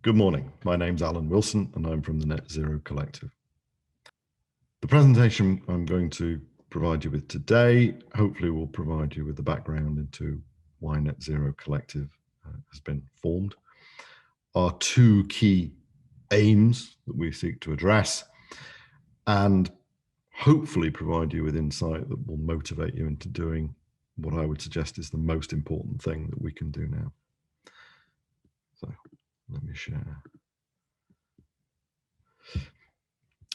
Good morning. My name's Alan Wilson and I'm from the NetZero Collective. The presentation I'm going to provide you with today hopefully will provide you with the background into why NetZero Collective has been formed, our two key aims that we seek to address, and hopefully provide you with insight that will motivate you into doing what I would suggest is the most important thing that we can do now. So let me share.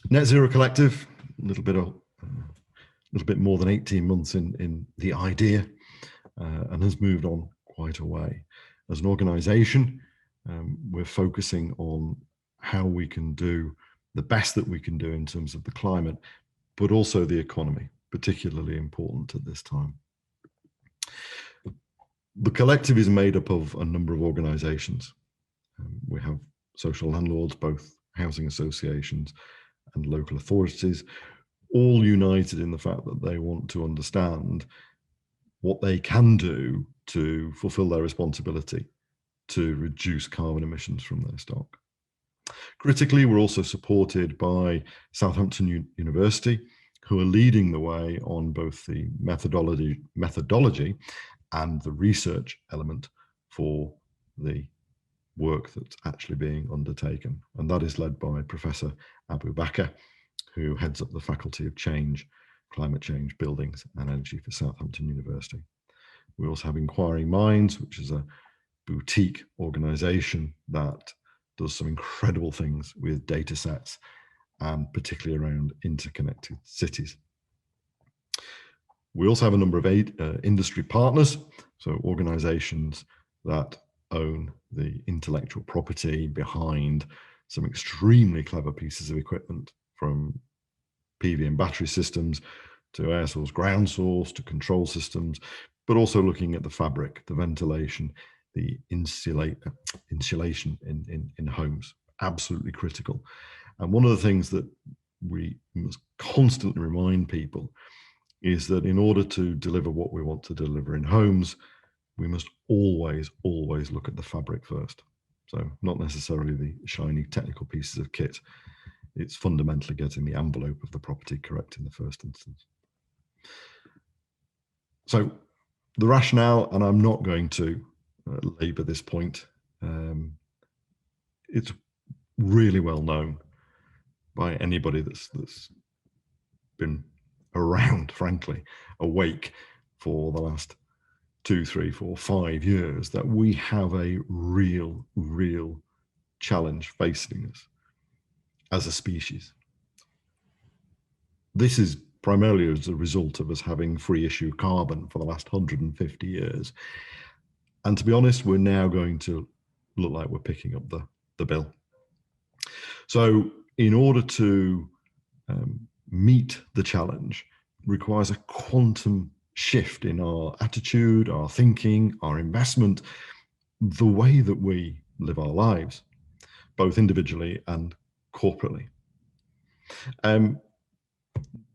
NetZero Collective, a little bit more than 18 months in the idea, and has moved on quite a way. As an organization, we're focusing on how we can do the best that we can do in terms of the climate, but also the economy, particularly important at this time. The collective is made up of a number of organizations. We have social landlords, both housing associations and local authorities, all united in the fact that they want to understand what they can do to fulfill their responsibility to reduce carbon emissions from their stock. Critically, we're also supported by Southampton University, who are leading the way on both the methodology and the research element for the work that's actually being undertaken. And that is led by Professor Abu Bakr, who heads up the Faculty of Change, Climate Change, Buildings and Energy for Southampton University. We also have Inquiring Minds, which is a boutique organization that does some incredible things with data sets and particularly around interconnected cities. We also have a number of industry partners, so organizations that own the intellectual property behind some extremely clever pieces of equipment, from PV and battery systems to air source, ground source, to control systems, but also looking at the fabric, the ventilation, the insulation in homes, absolutely critical. And one of the things that we must constantly remind people is that in order to deliver what we want to deliver in homes, we must always look at the fabric first. So not necessarily the shiny technical pieces of kit. It's fundamentally getting the envelope of the property correct in the first instance. So the rationale, and I'm not going to labor this point, it's really well known by anybody that's been around, frankly, awake for the last 2, 3, 4, 5 years, that we have a real challenge facing us as a species. This is primarily as a result of us having free issue carbon for the last 150 years. And to be honest, we're now going to look like we're picking up the bill. So in order to meet the challenge requires a quantum shift in our attitude, our thinking, our investment, the way that we live our lives, both individually and corporately. The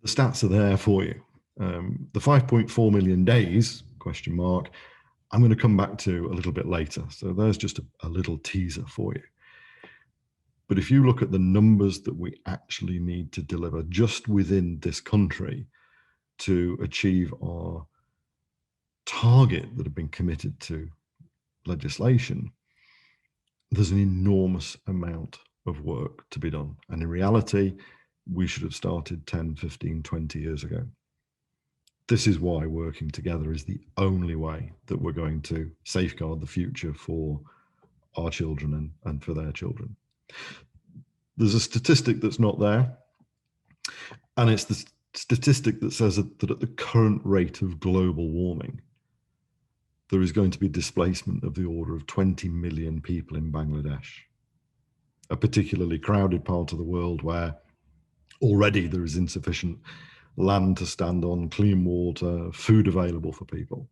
stats are there for you. The 5.4 million days, question mark, I'm going to come back to a little bit later. So there's just a little teaser for you. But if you look at the numbers that we actually need to deliver just within this country to achieve our target that have been committed to legislation, there's an enormous amount of work to be done. And in reality, we should have started 10, 15, 20 years ago. This is why working together is the only way that we're going to safeguard the future for our children and for their children. There's a statistic that's not there, and it's the statistic that says that at the current rate of global warming, there is going to be displacement of the order of 20 million people in Bangladesh, a particularly crowded part of the world where already there is insufficient land to stand on, clean water, food available for people.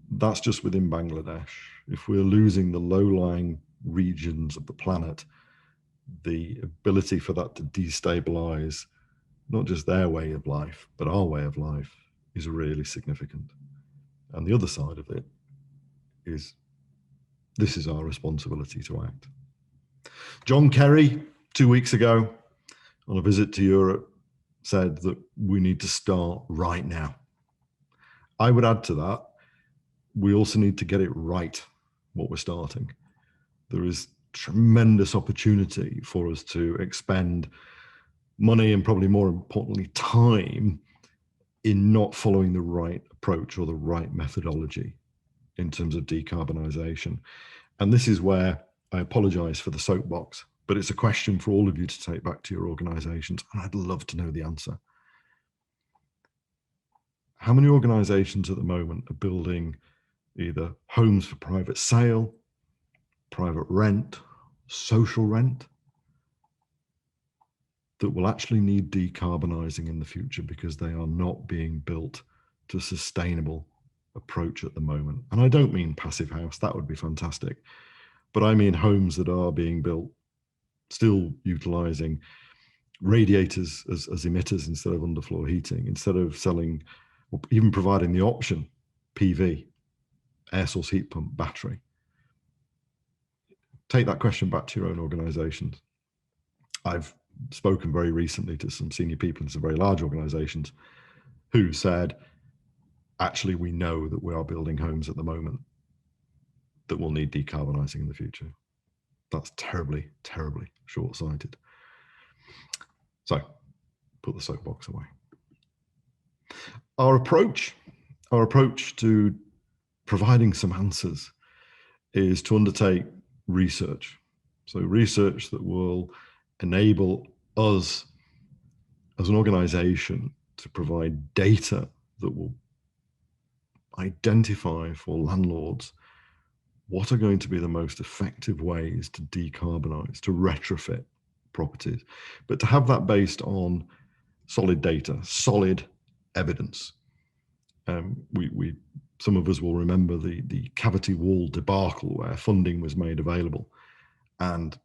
That's just within Bangladesh. If we're losing the low-lying regions of the planet, the ability for that to destabilize not just their way of life, but our way of life is really significant. And the other side of it is, this is our responsibility to act. John Kerry, 2 weeks ago, on a visit to Europe, said that we need to start right now. I would add to that, we also need to get it right, what we're starting. There is tremendous opportunity for us to expend money and probably more importantly, time in not following the right approach or the right methodology in terms of decarbonisation. And this is where I apologise for the soapbox, but it's a question for all of you to take back to your organisations, and I'd love to know the answer. How many organisations at the moment are building either homes for private sale, private rent, social rent, that will actually need decarbonising in the future because they are not being built to a sustainable approach at the moment? And I don't mean passive house, that would be fantastic, but I mean homes that are being built still utilising radiators as emitters instead of underfloor heating, instead of selling or even providing the option PV, air source heat pump, battery. Take that question back to your own organisations. I've spoken very recently to some senior people in some very large organisations who said, actually, we know that we are building homes at the moment that will need decarbonising in the future. That's terribly, terribly short-sighted. So put the soapbox away. Our approach to providing some answers is to undertake research. So research that will enable us as an organisation to provide data that will identify for landlords what are going to be the most effective ways to decarbonise, to retrofit properties, but to have that based on solid data, solid evidence. Some of us will remember the cavity wall debacle where funding was made available, and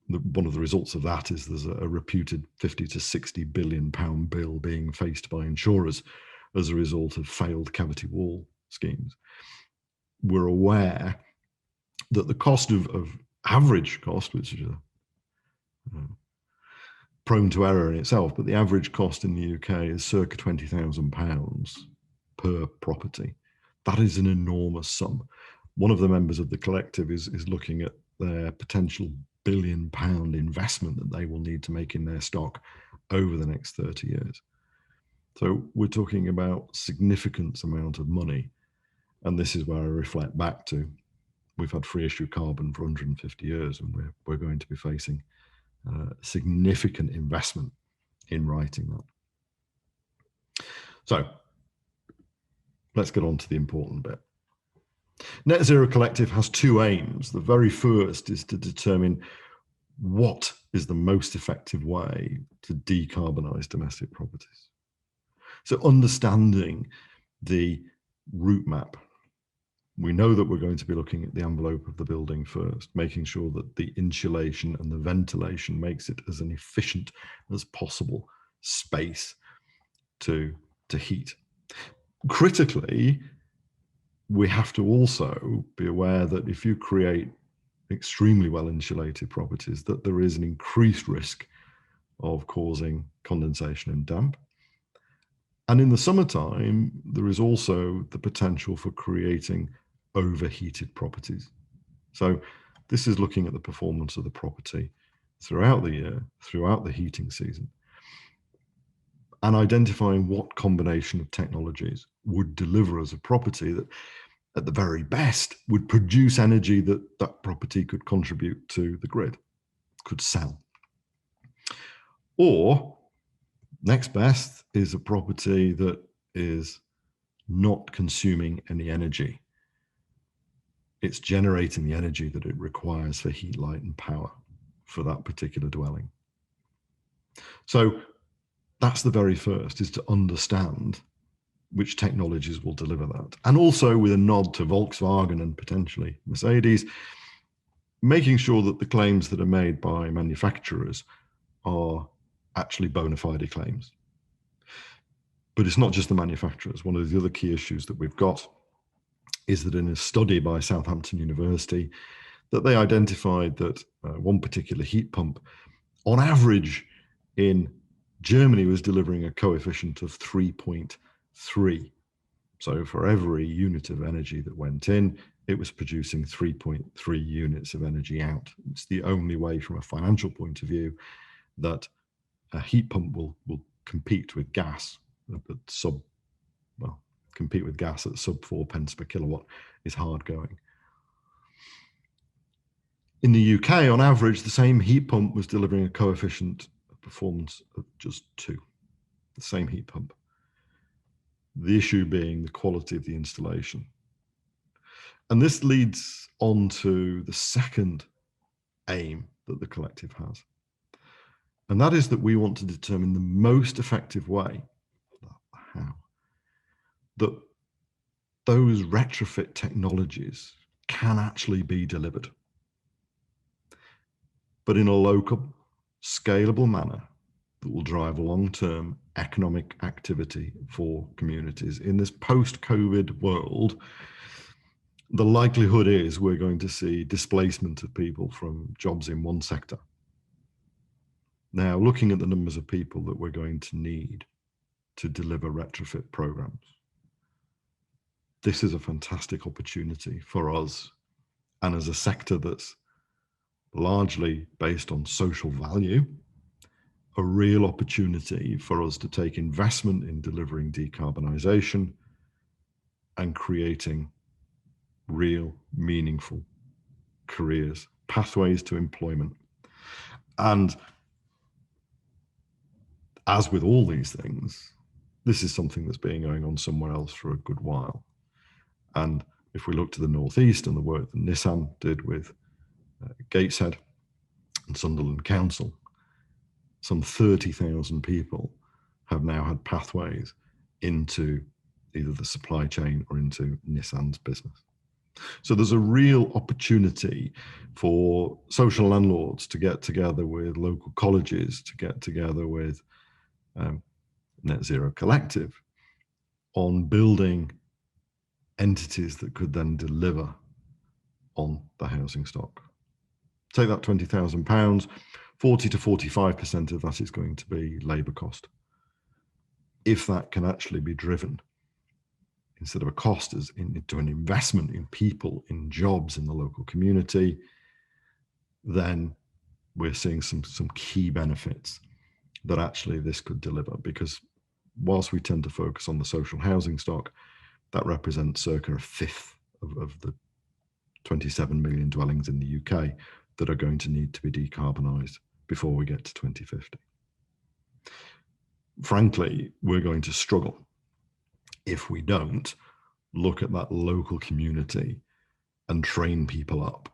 one of the results of that is there's a reputed 50 to 60 billion pound bill being faced by insurers as a result of failed cavity wall schemes. We're aware that the cost of average cost, which is prone to error in itself, but the average cost in the UK is circa £20,000 per property. That is an enormous sum. One of the members of the collective is looking at their potential £1 billion investment that they will need to make in their stock over the next 30 years. So we're talking about significant amount of money. And this is where I reflect back to, we've had free issue carbon for 150 years, and we're going to be facing significant investment in writing that. So let's get on to the important bit. NetZero Collective has two aims. The very first is to determine what is the most effective way to decarbonise domestic properties. So understanding the route map. We know that we're going to be looking at the envelope of the building first, making sure that the insulation and the ventilation makes it as an efficient as possible space to heat. Critically, we have to also be aware that if you create extremely well insulated properties, that there is an increased risk of causing condensation and damp. And in the summertime, there is also the potential for creating overheated properties. So this is looking at the performance of the property throughout the year, throughout the heating season, and identifying what combination of technologies would deliver us a property that, at the very best, would produce energy that that property could contribute to the grid, could sell. Or next best is a property that is not consuming any energy. It's generating the energy that it requires for heat, light, and power for that particular dwelling. So that's the very first, is to understand which technologies will deliver that. And also, with a nod to Volkswagen and potentially Mercedes, making sure that the claims that are made by manufacturers are actually bona fide claims. But it's not just the manufacturers. One of the other key issues that we've got is that in a study by Southampton University, that they identified that one particular heat pump, on average in Germany, was delivering a coefficient of 3.3. So for every unit of energy that went in, it was producing 3.3 units of energy out. It's the only way from a financial point of view that a heat pump will compete with gas at compete with gas at sub 4 pence per kilowatt is hard going. In the UK, on average, the same heat pump was delivering a coefficient of performance of just 2, the same heat pump. The issue being the quality of the installation. And this leads on to the second aim that the collective has. And that is that we want to determine the most effective way, how, that those retrofit technologies can actually be delivered, but in a local, scalable manner that will drive long-term economic activity for communities. In this post-COVID world, the likelihood is we're going to see displacement of people from jobs in one sector. Now, looking at the numbers of people that we're going to need to deliver retrofit programs, this is a fantastic opportunity for us, and as a sector that's largely based on social value, a real opportunity for us to take investment in delivering decarbonisation and creating real, meaningful careers, pathways to employment. And as with all these things, this is something that's been going on somewhere else for a good while. And if we look to the Northeast and the work that Nissan did with Gateshead and Sunderland Council, some 30,000 people have now had pathways into either the supply chain or into Nissan's business. So there's a real opportunity for social landlords to get together with local colleges, to get together with NetZero Collective on building entities that could then deliver on the housing stock. Take that £20,000, 40 to 45% of that is going to be labour cost. If that can actually be driven instead of a cost as into an investment in people, in jobs in the local community, then we're seeing some key benefits that actually this could deliver. Because whilst we tend to focus on the social housing stock, that represents circa a fifth of the 27 million dwellings in the UK that are going to need to be decarbonised before we get to 2050. Frankly, we're going to struggle if we don't look at that local community and train people up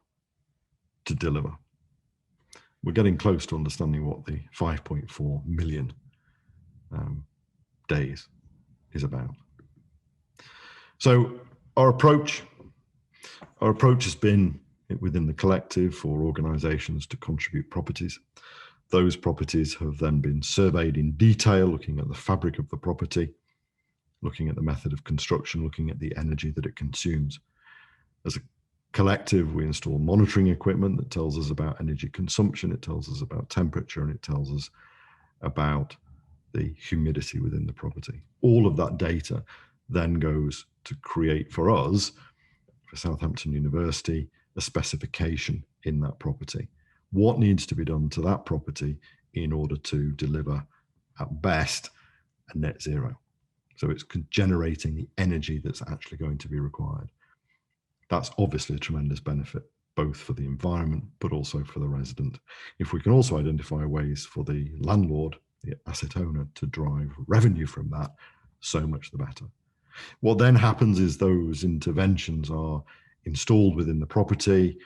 to deliver. We're getting close to understanding what the 5.4 million days is about. So our approach has been within the collective for organisations to contribute properties. Those properties have then been surveyed in detail, looking at the fabric of the property, looking at the method of construction, looking at the energy that it consumes. As a collective, we install monitoring equipment that tells us about energy consumption, it tells us about temperature, and it tells us about the humidity within the property. All of that data then goes to create for us, for Southampton University, a specification in that property. What needs to be done to that property in order to deliver, at best, a net zero? So it's generating the energy that's actually going to be required. That's obviously a tremendous benefit, both for the environment, but also for the resident. If we can also identify ways for the landlord, the asset owner, to drive revenue from that, so much the better. What then happens is those interventions are installed within the property,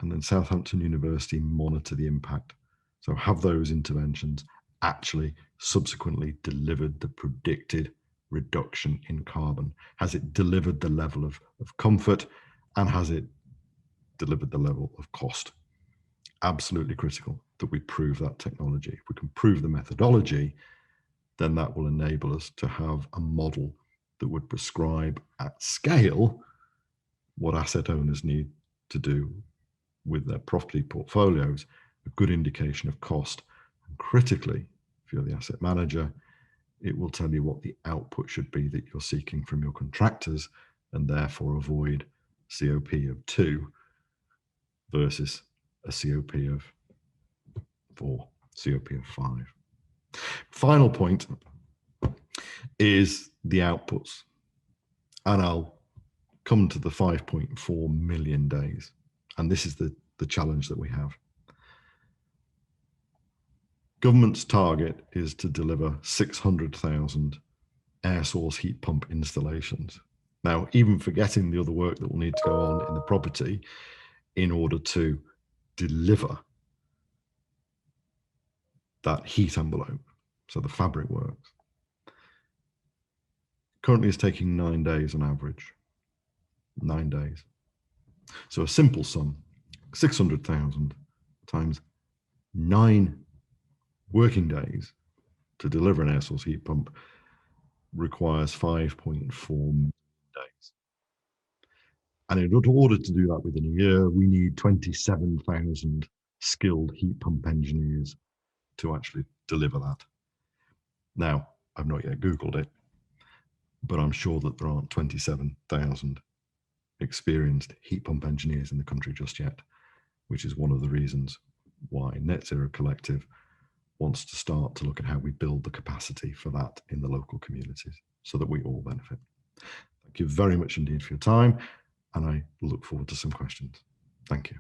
and then Southampton University monitor the impact. So have those interventions actually subsequently delivered the predicted reduction in carbon? Has it delivered the level of comfort, and has it delivered the level of cost? Absolutely critical that we prove that technology. If we can prove the methodology, then that will enable us to have a model that would prescribe at scale what asset owners need to do with their property portfolios a good indication of cost. And critically, if you're the asset manager, it will tell you what the output should be that you're seeking from your contractors, and therefore avoid COP of 2 versus a COP of 4, COP of 5. Final point is the outputs. And I'll come to the 5.4 million days. And this is the challenge that we have. Government's target is to deliver 600,000 air source heat pump installations. Now, even forgetting the other work that will need to go on in the property in order to deliver that heat envelope, so the fabric works, currently is taking 9 days on average. 9 days. So a simple sum, 600,000 times 9 working days to deliver an air source heat pump requires 5.4 days. And in order to do that within a year, we need 27,000 skilled heat pump engineers to actually deliver that. Now, I've not yet Googled it, but I'm sure that there aren't 27,000 experienced heat pump engineers in the country just yet, which is one of the reasons why NetZero Collective wants to start to look at how we build the capacity for that in the local communities so that we all benefit. Thank you very much indeed for your time, and I look forward to some questions. Thank you.